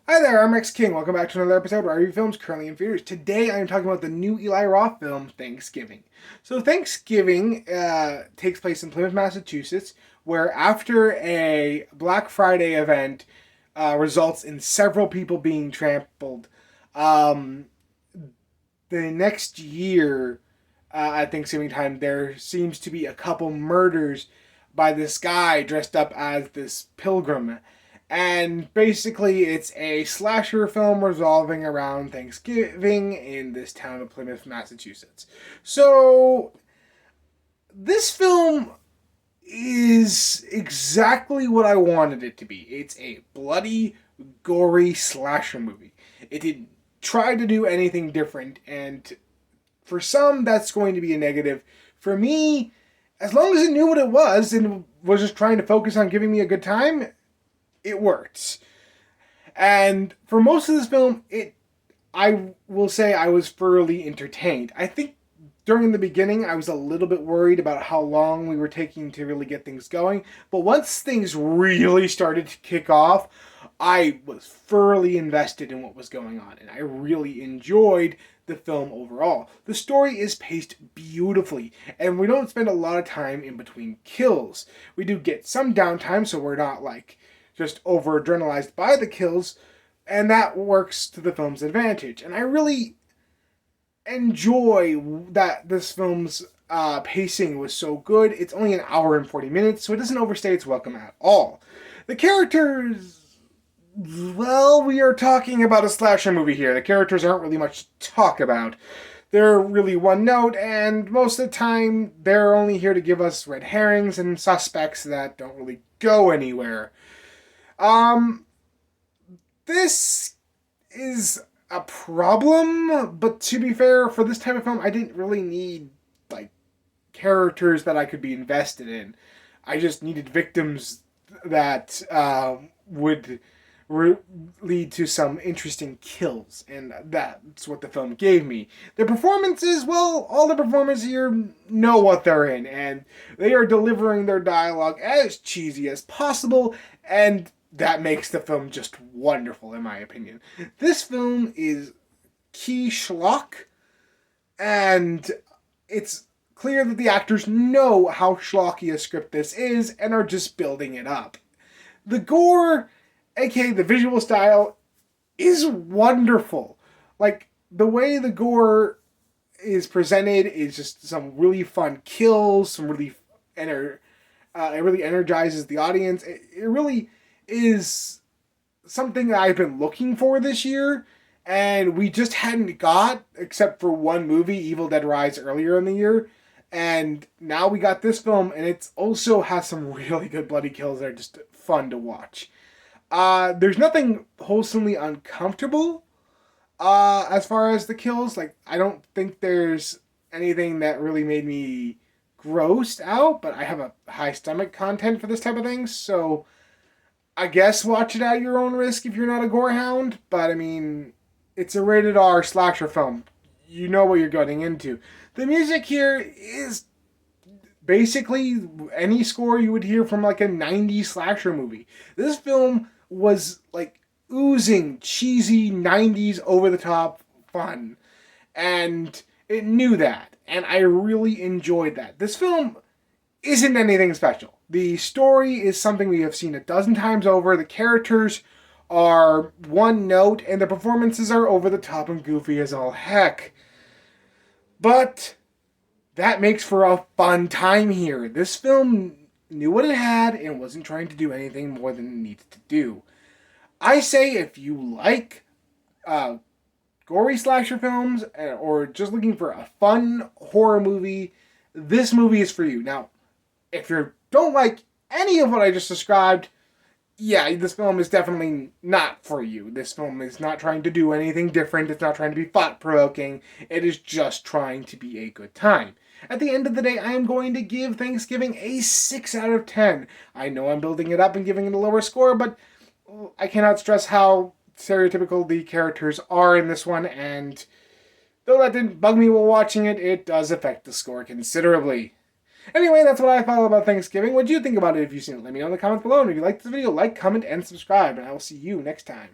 Hi there, I'm Rex King. Welcome back to another episode of Review Films currently in theaters. Today I am talking about the new Eli Roth film, Thanksgiving. So Thanksgiving takes place in Plymouth, Massachusetts, where after a Black Friday event results in several people being trampled, um, the next year at Thanksgiving time there seems to be a couple murders by this guy dressed up as this pilgrim, and basically, it's a slasher film revolving around Thanksgiving in this town of Plymouth, Massachusetts. So, this film is exactly what I wanted it to be. It's a bloody, gory slasher movie. It didn't try to do anything different, and for some, that's going to be a negative. For me, as long as it knew what it was and was just trying to focus on giving me a good time, it worked. And for most of this film, I will say I was thoroughly entertained. I think during the beginning I was a little bit worried about how long we were taking to really get things going, but once things really started to kick off, I was thoroughly invested in what was going on and I really enjoyed the film overall. The story is paced beautifully, and we don't spend a lot of time in between kills. We do get some downtime, so we're not like just over adrenalized by the kills, and that works to the film's advantage. And I really enjoy that this film's pacing was so good. It's only an hour and 40 minutes, so it doesn't overstay its welcome at all. The characters, well, we are talking about a slasher movie here. The characters aren't really much to talk about. They're really one note, and most of the time, they're only here to give us red herrings and suspects that don't really go anywhere. Um, this is a problem, but to be fair, for this type of film, I didn't really need like characters that I could be invested in. I just needed victims that would lead to some interesting kills, and that's what the film gave me. The performances, well, all the performers here know what they're in, and they are delivering their dialogue as cheesy as possible, and that makes the film just wonderful, in my opinion. This film is key schlock, and it's clear that the actors know how schlocky a script this is and are just building it up. The gore, aka the visual style, is wonderful. Like, the way the gore is presented is just some really fun kills, some really it really energizes the audience. It really is something that I've been looking for this year, and we just hadn't got, except for one movie, Evil Dead Rise, earlier in the year. And now we got this film, and it also has some really good bloody kills that are just fun to watch. There's nothing wholesomely uncomfortable as far as the kills. Like, I don't think there's anything that really made me grossed out, but I have a high stomach content for this type of thing, so I guess watch it at your own risk if you're not a gorehound. But I mean, it's a rated R slasher film. You know what you're getting into. The music here is basically any score you would hear from like a 90s slasher movie. This film was like oozing cheesy 90s over the top fun. And it knew that. And I really enjoyed that. This film isn't anything special. The story is something we have seen a dozen times over. The characters are one note, and the performances are over the top and goofy as all heck. But that makes for a fun time here. This film knew what it had and wasn't trying to do anything more than it needed to do. I say if you like gory slasher films or just looking for a fun horror movie, this movie is for you. Now, if you don't like any of what I just described, yeah, this film is definitely not for you. This film is not trying to do anything different. It's not trying to be thought-provoking. It is just trying to be a good time. At the end of the day, I am going to give Thanksgiving a 6 out of 10. I know I'm building it up and giving it a lower score, but I cannot stress how stereotypical the characters are in this one, and though that didn't bug me while watching it, it does affect the score considerably. Anyway, that's what I thought about Thanksgiving. What do you think about it if you've seen it? Let me know in the comments below. And if you liked this video, like, comment, and subscribe. And I will see you next time.